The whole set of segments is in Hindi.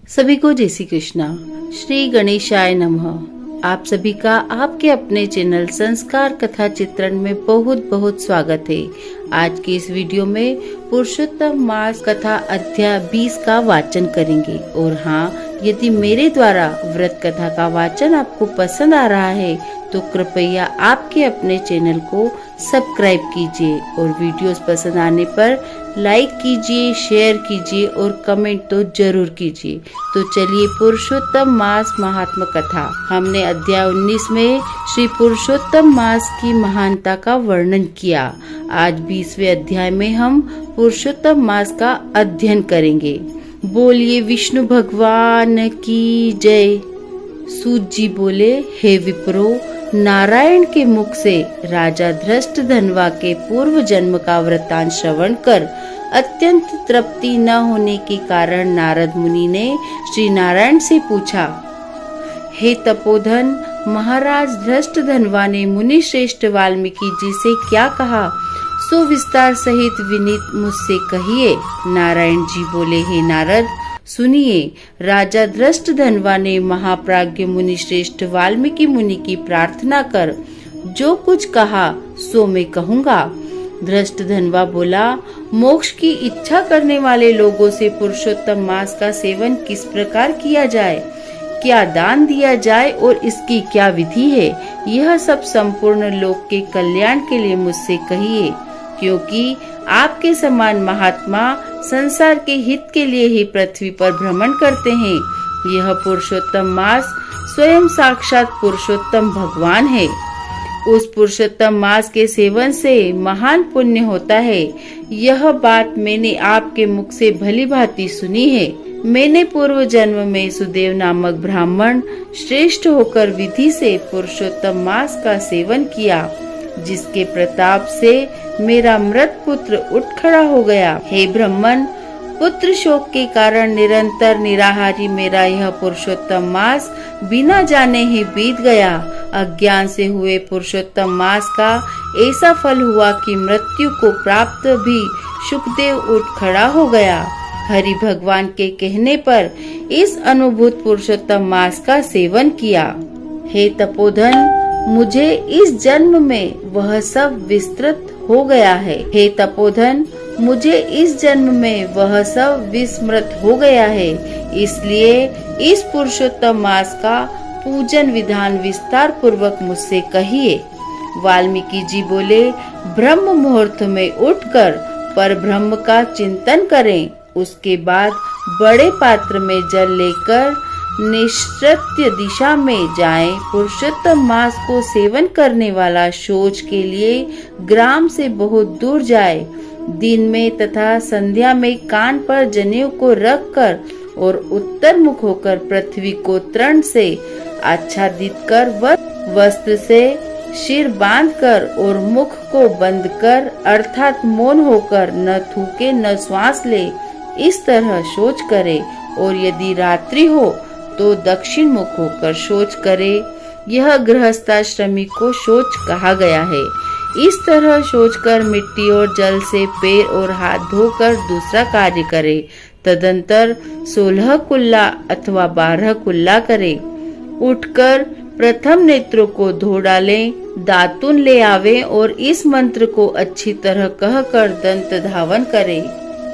सभी को जय श्री कृष्णा। श्री गणेशाय नमः। आप सभी का आपके अपने चैनल संस्कार कथा चित्रण में बहुत बहुत स्वागत है। आज के इस वीडियो में पुरुषोत्तम मास कथा अध्याय 20 का वाचन करेंगे। और हाँ, यदि मेरे द्वारा व्रत कथा का वाचन आपको पसंद आ रहा है तो कृपया आपके अपने चैनल को सब्सक्राइब कीजिए और वीडियोस पसंद आने पर लाइक कीजिए, शेयर कीजिए और कमेंट तो जरूर कीजिए। तो चलिए पुरुषोत्तम मास महात्म कथा। हमने अध्याय 19 में श्री पुरुषोत्तम मास की महानता का वर्णन किया। आज 20वें अध्याय में हम पुरुषोत्तम मास का अध्ययन करेंगे। बोलिए विष्णु भगवान की जय। सूत जी बोले, हे विप्रो, नारायण के मुख से राजा धृष्टद्युम्न के पूर्व जन्म का वृत्तांत श्रवण कर अत्यंत तृप्ति न होने के कारण नारद मुनि ने श्री नारायण से पूछा, हे तपोधन, महाराज धृष्टद्युम्न ने मुनि श्रेष्ठ वाल्मीकि जी से क्या कहा, सो विस्तार सहित विनीत मुझसे कहिए। नारायण जी बोले, हे नारद, सुनिए। राजा धृष्टद्युम्न ने महाप्राज्ञ मुनि श्रेष्ठ वाल्मीकि मुनि की प्रार्थना कर जो कुछ कहा सो मैं कहूँगा। धृष्टद्युम्न बोला, मोक्ष की इच्छा करने वाले लोगों से पुरुषोत्तम मास का सेवन किस प्रकार किया जाए, क्या दान दिया जाए और इसकी क्या विधि है, यह सब संपूर्ण लोक के कल्याण के लिए मुझसे कहिए, क्योंकि आपके समान महात्मा संसार के हित के लिए ही पृथ्वी पर भ्रमण करते हैं। यह पुरुषोत्तम मास स्वयं साक्षात पुरुषोत्तम भगवान है। उस पुरुषोत्तम मास के सेवन से महान पुण्य होता है। यह बात मैंने आपके मुख से भली भांति सुनी है। मैंने पूर्व जन्म में सुदेव नामक ब्राह्मण श्रेष्ठ होकर विधि से पुरुषोत्तम मास का सेवन किया, जिसके प्रताप से मेरा मृत पुत्र उठ खड़ा हो गया। हे ब्राह्मण, पुत्र शोक के कारण निरंतर निराहारी मेरा यह पुरुषोत्तम मास बिना जाने ही बीत गया। अज्ञान से हुए पुरुषोत्तम मास का ऐसा फल हुआ कि मृत्यु को प्राप्त भी सुखदेव उठ खड़ा हो गया। हरि भगवान के कहने पर इस अनुभूत पुरुषोत्तम मास का सेवन किया। हे तपोधन, मुझे इस जन्म में वह सब विस्तृत हो गया है। हे तपोधन, मुझे इस जन्म में वह सब विस्मृत हो गया है। इसलिए इस पुरुषोत्तम मास का पूजन विधान विस्तार पूर्वक मुझसे कहिए। वाल्मीकि जी बोले, ब्रह्म मुहूर्त में उठकर पर ब्रह्म का चिंतन करें, उसके बाद बड़े पात्र में जल लेकर निश्चित दिशा में जाएं। पुरुषोत्तम मास को सेवन करने वाला शौच के लिए ग्राम से बहुत दूर जाए। दिन में तथा संध्या में कान पर जनेऊ को रखकर और उत्तर मुख होकर पृथ्वी को तृण से आच्छादित कर वस्त्र से सिर बांधकर और मुख को बंद कर अर्थात मौन होकर न थूके न श्वास ले, इस तरह शौच करे। और यदि रात्रि हो तो दक्षिण मुख होकर शौच करे। यह गृहस्थाश्रमी को शौच कहा गया है। इस तरह शौच कर मिट्टी और जल से पैर और हाथ धोकर दूसरा कार्य करे। तदंतर 16 कुल्ला अथवा 12 कुल्ला करे। उठकर प्रथम नेत्रों को धो डालें, दातुन ले आवे और इस मंत्र को अच्छी तरह कहकर दंत धावन करे।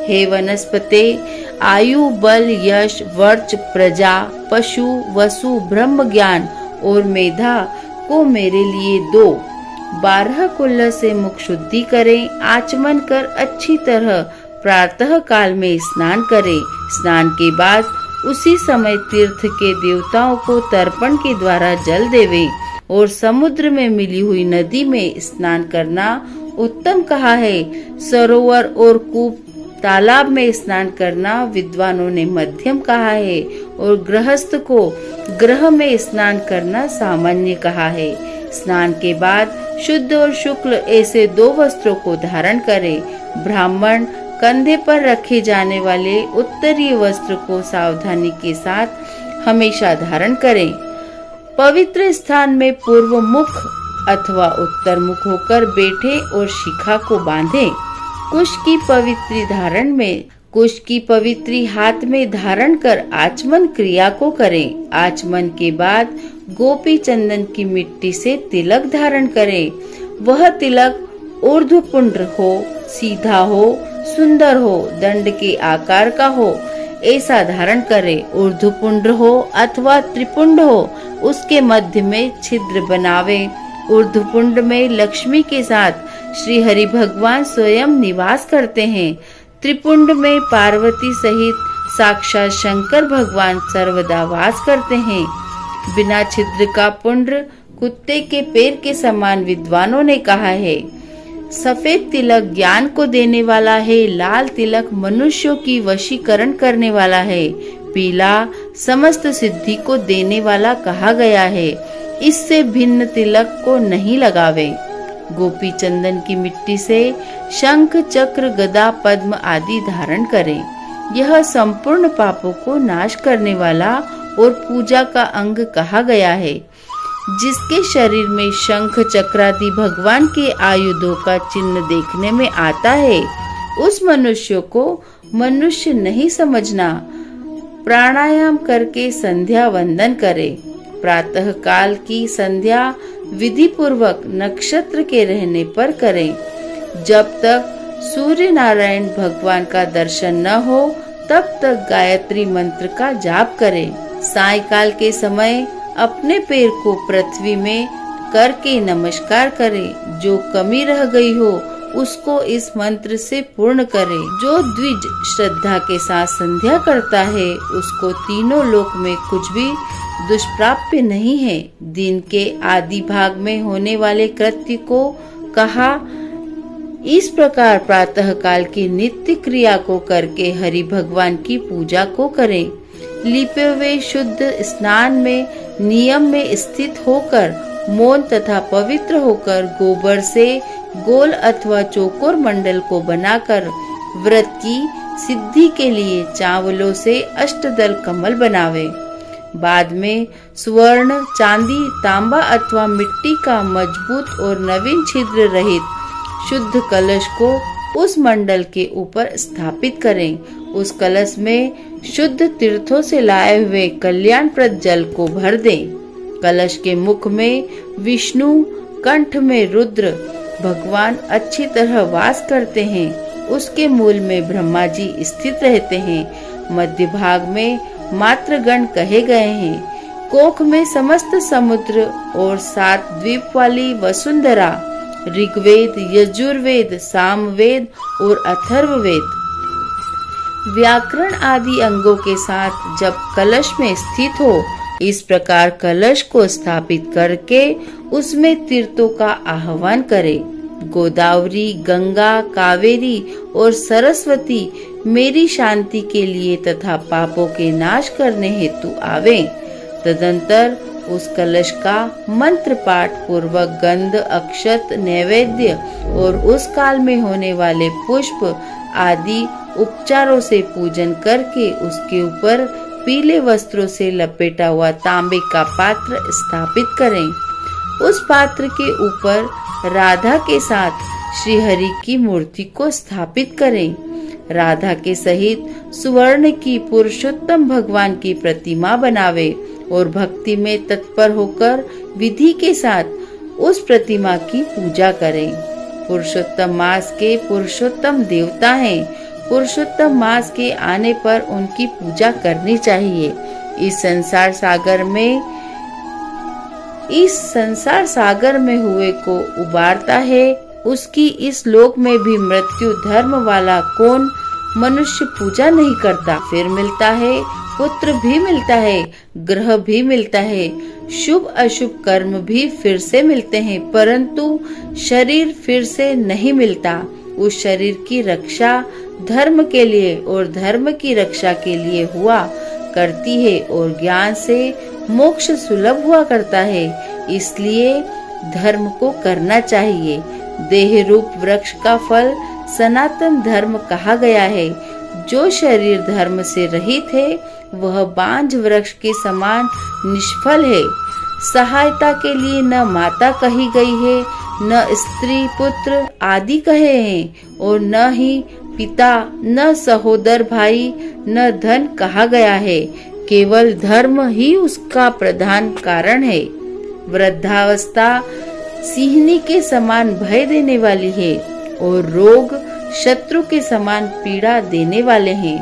हे वनस्पते, आयु, बल, यश, वर्च, प्रजा, पशु, वसु, ब्रह्म ज्ञान और मेधा को मेरे लिए दो। 12 कुल्ल से मुख शुद्धि करें। आचमन कर अच्छी तरह प्रातः काल में स्नान करें। स्नान के बाद उसी समय तीर्थ के देवताओं को तर्पण के द्वारा जल देवे और समुद्र में मिली हुई नदी में स्नान करना उत्तम कहा है। सरोवर और कूप तालाब में स्नान करना विद्वानों ने मध्यम कहा है और गृहस्थ को गृह में स्नान करना सामान्य कहा है। स्नान के बाद शुद्ध और शुक्ल ऐसे 2 वस्त्रों को धारण करे। ब्राह्मण कंधे पर रखे जाने वाले उत्तरीय वस्त्र को सावधानी के साथ हमेशा धारण करें। पवित्र स्थान में पूर्व मुख अथवा उत्तर मुख होकर बैठे और शिखा को बांधे। कुश की पवित्र धारण में कुश की पवित्री हाथ में धारण कर आचमन क्रिया को करें। आचमन के बाद गोपी चंदन की मिट्टी से तिलक धारण करें। वह तिलक ऊर्ध्वपुंड्र हो, सीधा हो, सुंदर हो, दंड के आकार का हो, ऐसा धारण करें। ऊर्ध्वपुंड्र हो अथवा त्रिपुंड हो, उसके मध्य में छिद्र बनावे। ऊर्ध्वपुंड में लक्ष्मी के साथ श्री हरि भगवान स्वयं निवास करते हैं। त्रिपुंड में पार्वती सहित साक्षात शंकर भगवान सर्वदा वास करते हैं। बिना छिद्र का पुंड कुत्ते के पैर के समान विद्वानों ने कहा है। सफेद तिलक ज्ञान को देने वाला है, लाल तिलक मनुष्यों की वशीकरण करने वाला है, पीला समस्त सिद्धि को देने वाला कहा गया है। इससे भिन्न तिलक को नहीं लगावे। गोपी चंदन की मिट्टी से शंख, चक्र, गदा, पद्म आदि धारण करें। यह संपूर्ण पापों को नाश करने वाला और पूजा का अंग कहा गया है। जिसके शरीर में शंख, चक्रादि भगवान के आयुधों का चिन्ह देखने में आता है, उस मनुष्य को मनुष्य नहीं समझना। प्राणायाम करके संध्या वंदन करें। प्रातः काल की संध्या विधि पूर्वक नक्षत्र के रहने पर करें। जब तक सूर्य नारायण भगवान का दर्शन न हो तब तक गायत्री मंत्र का जाप करें। सायंकाल के समय अपने पैर को पृथ्वी में करके नमस्कार करें। जो कमी रह गई हो उसको इस मंत्र से पूर्ण करें। जो द्विज श्रद्धा के साथ संध्या करता है उसको तीनों लोक में कुछ भी दुष्प्राप्य नहीं है। दिन के आदि भाग में होने वाले कृत्य को कहा। इस प्रकार प्रातः काल की नित्य क्रिया को करके हरि भगवान की पूजा को करें। लिपे हुए शुद्ध स्नान में नियम में स्थित होकर मौन तथा पवित्र होकर गोबर से गोल अथवा चौकोर मंडल को बनाकर व्रत की सिद्धि के लिए चावलों से अष्टदल कमल बनावे। बाद में स्वर्ण, चांदी, तांबा अथवा मिट्टी का मजबूत और नवीन छिद्र रहित शुद्ध कलश को उस मंडल के ऊपर स्थापित करें। उस कलश में शुद्ध तीर्थों से लाए हुए कल्याणप्रद जल को भर दें। कलश के मुख में विष्णु, कंठ में रुद्र भगवान अच्छी तरह वास करते हैं। उसके मूल में ब्रह्मा जी स्थित रहते हैं। मध्य भाग में मातृगण कहे गए हैं। कोख में समस्त समुद्र और 7 द्वीप वाली वसुंधरा, ऋग्वेद, यजुर्वेद, सामवेद और अथर्ववेद व्याकरण आदि अंगों के साथ जब कलश में स्थित हो, इस प्रकार कलश को स्थापित करके उसमें तीर्थों का आह्वान करें। गोदावरी, गंगा, कावेरी और सरस्वती मेरी शांति के लिए तथा पापों के नाश करने हेतु आवे। तदंतर उस कलश का मंत्र पाठ पूर्वक गंध, अक्षत, नैवेद्य और उस काल में होने वाले पुष्प आदि उपचारों से पूजन करके उसके ऊपर पीले वस्त्रों से लपेटा हुआ तांबे का पात्र स्थापित करें। उस पात्र के ऊपर राधा के साथ श्री हरि की मूर्ति को स्थापित करें। राधा के सहित सुवर्ण की पुरुषोत्तम भगवान की प्रतिमा बनावे और भक्ति में तत्पर होकर विधि के साथ उस प्रतिमा की पूजा करें। पुरुषोत्तम मास के पुरुषोत्तम देवता हैं। पुरुषोत्तम मास के आने पर उनकी पूजा करनी चाहिए। इस संसार सागर में हुए को उबारता है। उसकी इस लोक में भी मृत्यु धर्म वाला कौन मनुष्य पूजा नहीं करता। फिर मिलता है, पुत्र भी मिलता है, ग्रह भी मिलता है, शुभ अशुभ कर्म भी फिर से मिलते हैं, परंतु शरीर फिर से नहीं मिलता। उस शरीर की रक्षा धर्म के लिए और धर्म की रक्षा के लिए हुआ करती है और ज्ञान से मोक्ष सुलभ हुआ करता है। इसलिए धर्म को करना चाहिए। देह रूप वृक्ष का फल सनातन धर्म कहा गया है। जो शरीर धर्म से रहित है वह बांझ वृक्ष के समान निष्फल है। सहायता के लिए न माता कही गई है, न स्त्री पुत्र आदि कहे हैं और न ही पिता, न सहोदर भाई, न धन कहा गया है। केवल धर्म ही उसका प्रधान कारण है। वृद्धावस्था सिंहनी के समान भय देने वाली है और रोग शत्रु के समान पीड़ा देने वाले हैं।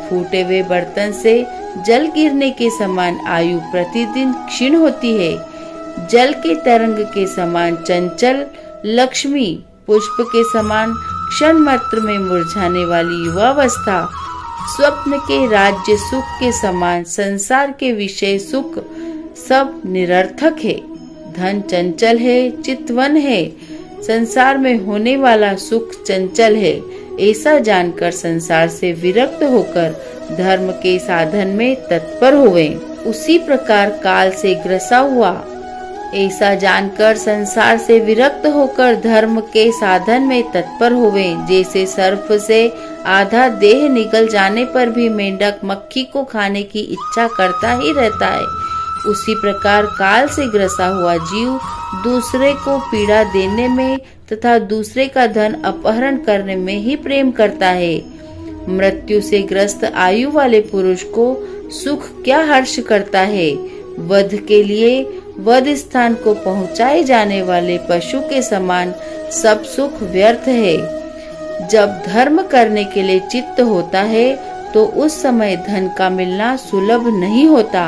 फूटे हुए बर्तन से जल गिरने के समान आयु प्रतिदिन क्षीण होती है। जल के तरंग के समान चंचल लक्ष्मी, पुष्प के समान क्षण मात्र में मुरझाने वाली युवावस्था, स्वप्न के राज्य सुख के समान संसार के विषय सुख सब निरर्थक है। धन चंचल है, चितवन है, संसार में होने वाला सुख चंचल है। ऐसा जानकर संसार से विरक्त होकर धर्म के साधन में तत्पर हुए। उसी प्रकार काल से ग्रसा हुआ, ऐसा जानकर संसार से विरक्त होकर धर्म के साधन में तत्पर हुए। जैसे सर्प से आधा देह निकल जाने पर भी मेंढक मक्खी को खाने की इच्छा करता ही रहता है, उसी प्रकार काल से ग्रसा हुआ जीव दूसरे को पीड़ा देने में तथा दूसरे का धन अपहरण करने में ही प्रेम करता है। मृत्यु से ग्रस्त आयु वाले पुरुष को सुख क्या हर्ष करता है। वध के लिए वध स्थान को पहुंचाए जाने वाले पशु के समान सब सुख व्यर्थ है। जब धर्म करने के लिए चित्त होता है तो उस समय धन का मिलना सुलभ नहीं होता।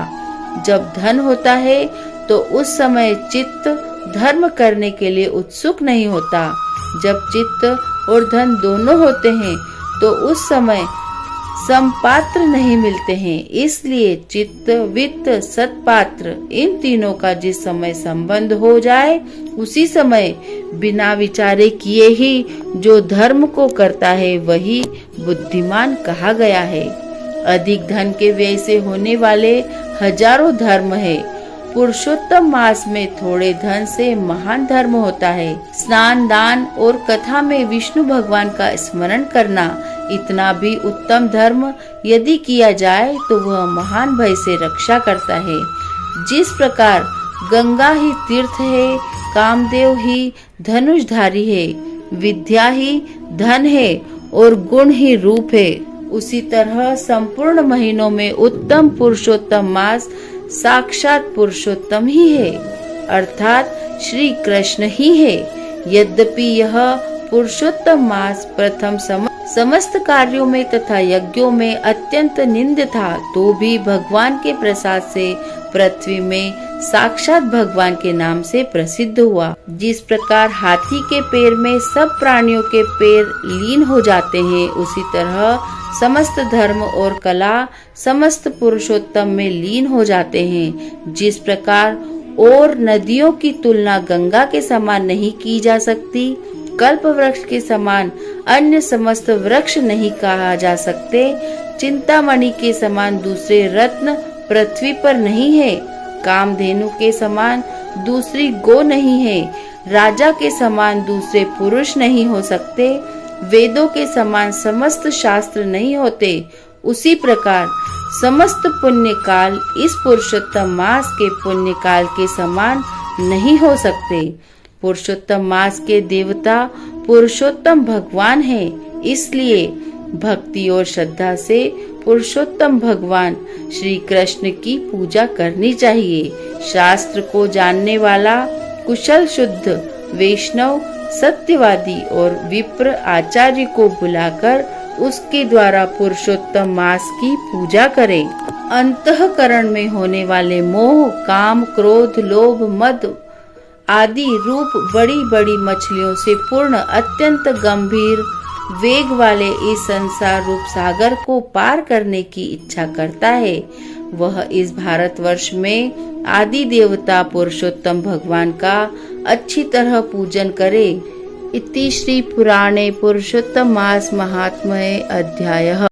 जब धन होता है तो उस समय चित्त धर्म करने के लिए उत्सुक नहीं होता। जब चित्त और धन दोनों होते हैं तो उस समय समपात्र नहीं मिलते हैं। इसलिए चित्त, वित्त, सत्पात्र इन तीनों का जिस समय संबंध हो जाए उसी समय बिना विचारे किए ही जो धर्म को करता है वही बुद्धिमान कहा गया है। अधिक धन के व्यय से होने वाले हजारों धर्म है। पुरुषोत्तम मास में थोड़े धन से महान धर्म होता है। स्नान, दान और कथा में विष्णु भगवान का स्मरण करना, इतना भी उत्तम धर्म यदि किया जाए तो वह महान भय से रक्षा करता है। जिस प्रकार गंगा ही तीर्थ है, कामदेव ही धनुषधारी है, विद्या ही धन है और गुण ही रूप है, उसी तरह संपूर्ण महीनों में उत्तम पुरुषोत्तम मास साक्षात पुरुषोत्तम ही है, अर्थात श्री कृष्ण ही है। यद्यपि यह पुरुषोत्तम मास प्रथम समस्त कार्यों में तथा यज्ञों में अत्यंत निंद था, तो भी भगवान के प्रसाद से पृथ्वी में साक्षात भगवान के नाम से प्रसिद्ध हुआ। जिस प्रकार हाथी के पैर में सब प्राणियों के पैर लीन हो जाते हैं, उसी तरह समस्त धर्म और कला समस्त पुरुषोत्तम में लीन हो जाते हैं। जिस प्रकार और नदियों की तुलना गंगा के समान नहीं की जा सकती, कल्प वृक्ष के समान अन्य समस्त वृक्ष नहीं कहा जा सकते, चिंतामणि के समान दूसरे रत्न पृथ्वी पर नहीं है, कामधेनु के समान दूसरी गो नहीं है, राजा के समान दूसरे पुरुष नहीं हो सकते, वेदों के समान समस्त शास्त्र नहीं होते, उसी प्रकार समस्त पुण्य काल इस पुरुषोत्तम मास के पुण्य काल के समान नहीं हो सकते। पुरुषोत्तम मास के देवता पुरुषोत्तम भगवान हैं, इसलिए भक्ति और श्रद्धा से पुरुषोत्तम भगवान श्री कृष्ण की पूजा करनी चाहिए। शास्त्र को जानने वाला कुशल शुद्ध वैष्णव सत्यवादी और विप्र आचार्य को बुलाकर उसके द्वारा पुरुषोत्तम मास की पूजा करें। अंतःकरण में होने वाले मोह, काम, क्रोध, लोभ, मद आदि रूप बड़ी बड़ी मछलियों से पूर्ण अत्यंत गंभीर वेग वाले इस संसार रूप सागर को पार करने की इच्छा करता है, वह इस भारतवर्ष में आदि देवता पुरुषोत्तम भगवान का अच्छी तरह पूजन करे। इति श्री पुराणे पुरुषोत्तम मास महात्म्ये अध्यायः।